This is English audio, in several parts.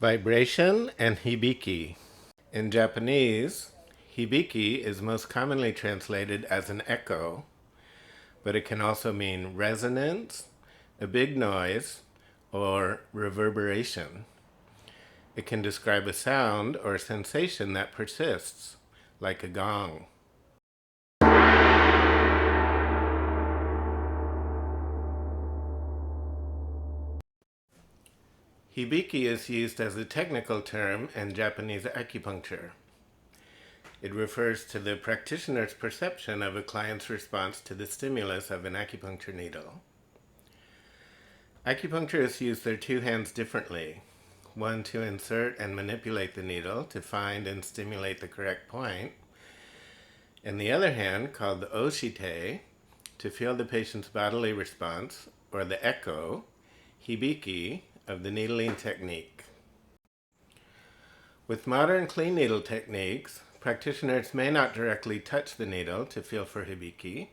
Vibration and Hibiki. In Japanese, Hibiki is most commonly translated as an echo, but it can also mean resonance, a big noise, or reverberation. It can describe a sound or sensation that persists, like a gong. Hibiki is used as a technical term in Japanese acupuncture. It refers to the practitioner's perception of a client's response to the stimulus of an acupuncture needle. Acupuncturists use their two hands differently, one to insert and manipulate the needle to find and stimulate the correct point, and the other hand, called the oshite, to feel the patient's bodily response, or the echo, hibiki, of the needling technique. With modern clean needle techniques, practitioners may not directly touch the needle to feel for hibiki.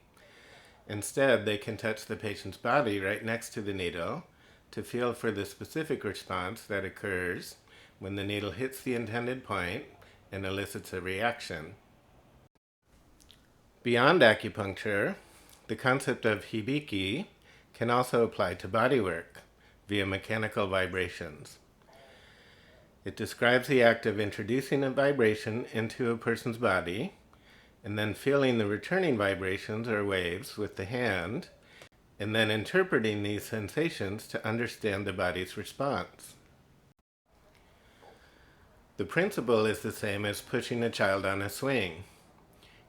Instead, they can touch the patient's body right next to the needle to feel for the specific response that occurs when the needle hits the intended point and elicits a reaction. Beyond acupuncture, the concept of hibiki can also apply to bodywork via mechanical vibrations. It describes the act of introducing a vibration into a person's body and then feeling the returning vibrations or waves with the hand, and then interpreting these sensations to understand the body's response. The principle is the same as pushing a child on a swing.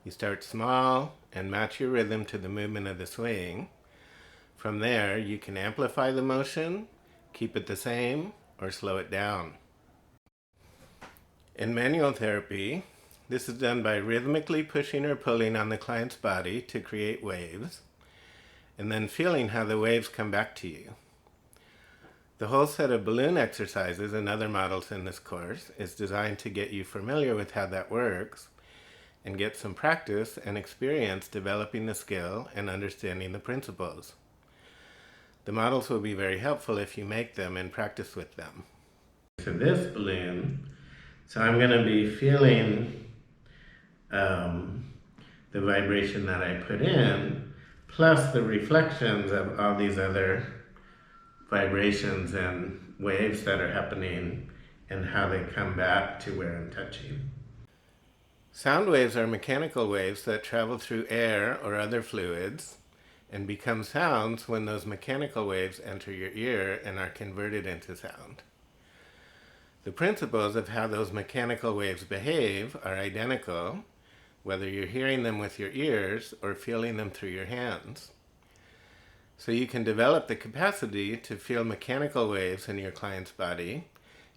You start small and match your rhythm to the movement of the swing. From there, you can amplify the motion, keep it the same, or slow it down. In manual therapy, this is done by rhythmically pushing or pulling on the client's body to create waves, and then feeling how the waves come back to you. The whole set of balloon exercises and other models in this course is designed to get you familiar with how that works and get some practice and experience developing the skill and understanding the principles. The models will be very helpful if you make them and practice with them. For this balloon, so I'm going to be feeling the vibration that I put in, plus the reflections of all these other vibrations and waves that are happening and how they come back to where I'm touching. Sound waves are mechanical waves that travel through air or other fluids and become sounds when those mechanical waves enter your ear and are converted into sound. The principles of how those mechanical waves behave are identical, whether you're hearing them with your ears or feeling them through your hands. So you can develop the capacity to feel mechanical waves in your client's body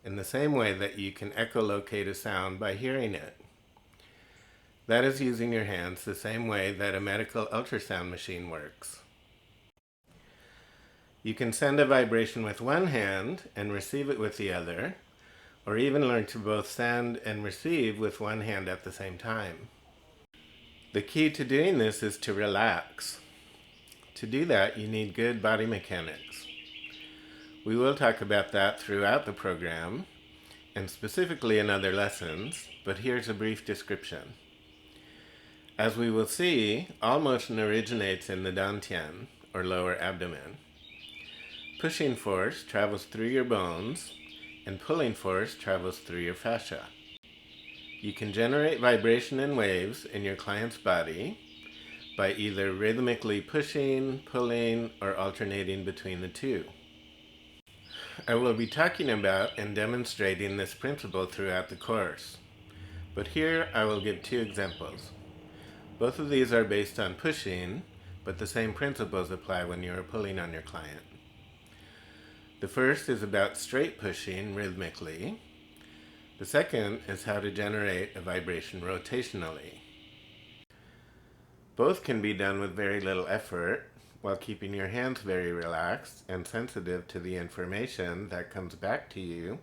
in the same way that you can echolocate a sound by hearing it. That is using your hands the same way that a medical ultrasound machine works. You can send a vibration with one hand and receive it with the other, or even learn to both send and receive with one hand at the same time. The key to doing this is to relax. To do that, you need good body mechanics. We will talk about that throughout the program, and specifically in other lessons, but here's a brief description. As we will see, all motion originates in the dantian, or lower abdomen. Pushing force travels through your bones, and pulling force travels through your fascia. You can generate vibration and waves in your client's body by either rhythmically pushing, pulling, or alternating between the two. I will be talking about and demonstrating this principle throughout the course, but here I will give two examples. Both of these are based on pushing, but the same principles apply when you are pulling on your client. The first is about straight pushing rhythmically. The second is how to generate a vibration rotationally. Both can be done with very little effort while keeping your hands very relaxed and sensitive to the information that comes back to you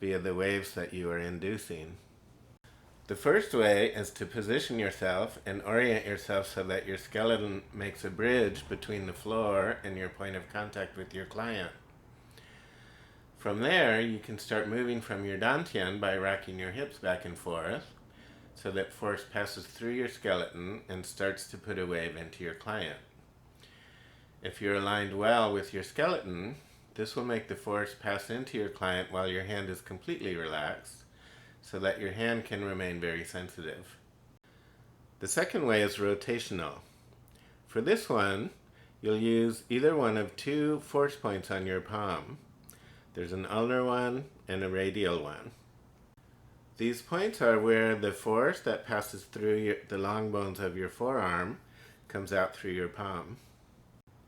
via the waves that you are inducing. The first way is to position yourself and orient yourself so that your skeleton makes a bridge between the floor and your point of contact with your client. From there, you can start moving from your dantian by rocking your hips back and forth so that force passes through your skeleton and starts to put a wave into your client. If you're aligned well with your skeleton, this will make the force pass into your client while your hand is completely relaxed so that your hand can remain very sensitive. The second way is rotational. For this one, you'll use either one of two force points on your palm. There's an ulnar one and a radial one. These points are where the force that passes through the long bones of your forearm comes out through your palm.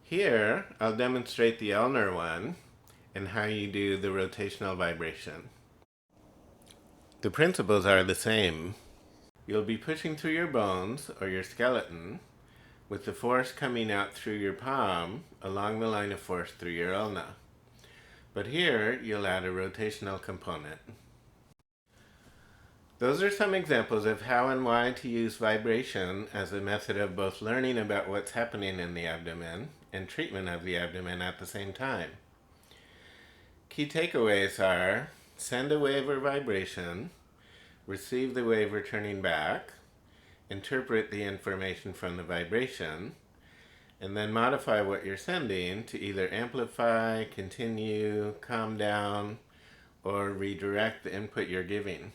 Here, I'll demonstrate the ulnar one and how you do the rotational vibration. The principles are the same. You'll be pushing through your bones or your skeleton with the force coming out through your palm along the line of force through your ulna. But here, you'll add a rotational component. Those are some examples of how and why to use vibration as a method of both learning about what's happening in the abdomen and treatment of the abdomen at the same time. Key takeaways are: send a wave or vibration, receive the wave returning back, interpret the information from the vibration, and then modify what you're sending to either amplify, continue, calm down, or redirect the input you're giving.